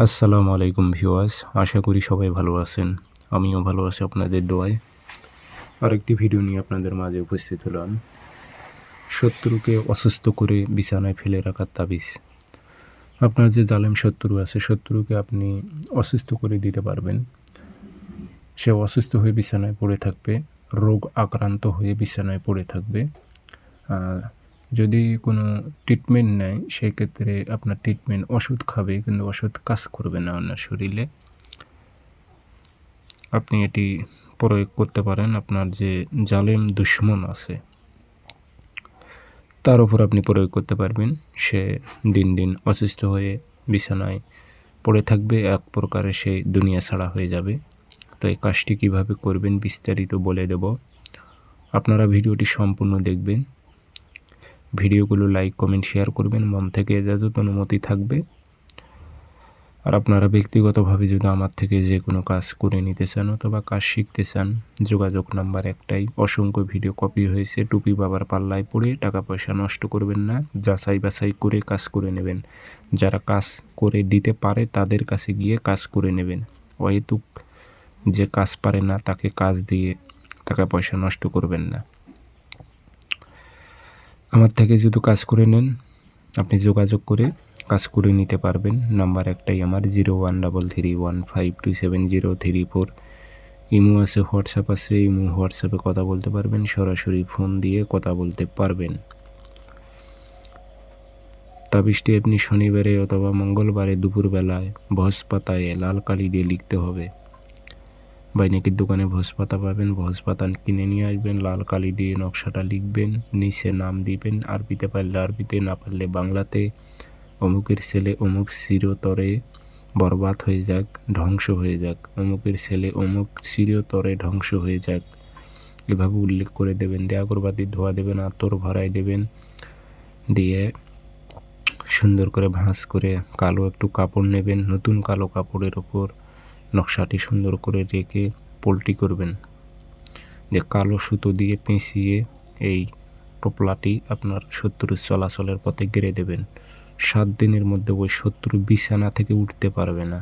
আসসালামু আলাইকুম ভিউয়ার্স, আশা করি সবাই ভালো আছেন। আমিও ভালো আছি আপনাদের দোয়ায়। আরেকটি ভিডিও নিয়ে আপনাদের মাঝে উপস্থিত হলাম। শত্রুকে অসুস্থ করে বিছানায় ফেলে রাখার তাবিজ। আপনার যে জালেম শত্রু আছে, শত্রুকে আপনি অসুস্থ করে দিতে পারবেন। সে অসুস্থ হয়ে বিছানায় পড়ে থাকবে, রোগ আক্রান্ত হয়ে বিছানায় পড়ে থাকবে। যদি কোনো ট্রিটমেন্ট নেয়, সেক্ষেত্রে আপনার ট্রিটমেন্ট ওষুধ খাবে, কিন্তু ওষুধ কাজ করবে না আপনার শরীরে। আপনি এটি প্রয়োগ করতে পারেন আপনার যে জালেম দুশ্মন আছে তার উপর আপনি প্রয়োগ করতে পারবেন। সে দিন দিন অসুস্থ হয়ে বিছানায় পড়ে থাকবে, এক প্রকারে সে দুনিয়া ছাড়া হয়ে যাবে। তো এই কাজটি কীভাবে করবেন বিস্তারিত বলে দেব। আপনারা ভিডিওটি সম্পূর্ণ দেখবেন। ভিডিওগুলো লাইক কমেন্ট শেয়ার করবেন, মন থেকে এজাজত অনুমতি থাকবে। আর আপনারা ব্যক্তিগতভাবে যদি আমার থেকে যে কোনো কাজ করে নিতে চান অথবা কাজ শিখতে চান, যোগাযোগ নাম্বার একটাই। অসংখ্য ভিডিও কপি হয়েছে, টুপি বাবার পাল্লায় পড়ে টাকা পয়সা নষ্ট করবেন না, যাচাই বাছাই করে কাজ করে নেবেন। যারা কাজ করে দিতে পারে তাদের কাছে গিয়ে কাজ করে নেবেন। অহেতুক যে কাজ পারে না তাকে কাজ দিয়ে টাকা পয়সা নষ্ট করবেন না। আমার থেকে যদি কাজ করে নেন, আপনি যোগাযোগ করে কাজ করে নিতে পারবেন। নাম্বার একটাই আমার, 0133152703 ইমো আছে, হোয়াটসঅ্যাপ আছে। ইমো হোয়াটসঅ্যাপে কথা বলতে পারবেন, সরাসরি ফোন দিয়ে কথা বলতে পারবেন। তাবিজটি আপনি শনিবারে অথবা মঙ্গলবারে দুপুরবেলায় ভোজ পাতায় লাল কালি দিয়ে লিখতে হবে। বাইনাকির দোকানে ভোজ পাতা পাবেন, ভোজ পাতা কিনে নিয়ে আসবেন, লাল কালি দিয়ে নকশাটা লিখবেন, নিচে নাম দিবেন, আরবিতে পারলে আরবিতে, না পারলে বাংলাতে। অমুকের ছেলে অমুক চিরতরে বরবাদ হয়ে যাক, ধ্বংস হয়ে যাক, অমুকের ছেলে অমুক চিরতরে ধ্বংস হয়ে যাক, এভাবে উল্লেখ করে দেবেন। দিয়ে আগরবাতির ধোয়া দেবেন, আতর ভরাই দেবেন, দিয়ে সুন্দর করে ভাঁজ করে কালো একটু কাপড় নেবেন, নতুন কালো কাপড়ের ওপর নকশাটি সুন্দর করে রেখে পোল্টি করবেন। যে কালো সুতো দিয়ে পেঁচিয়ে এই টোপলাটি আপনার শত্রুর চলাচলের পথে গেড়ে দেবেন। 7 দিনের মধ্যে ওই শত্রু বিছানা থেকে উঠতে পারবে না।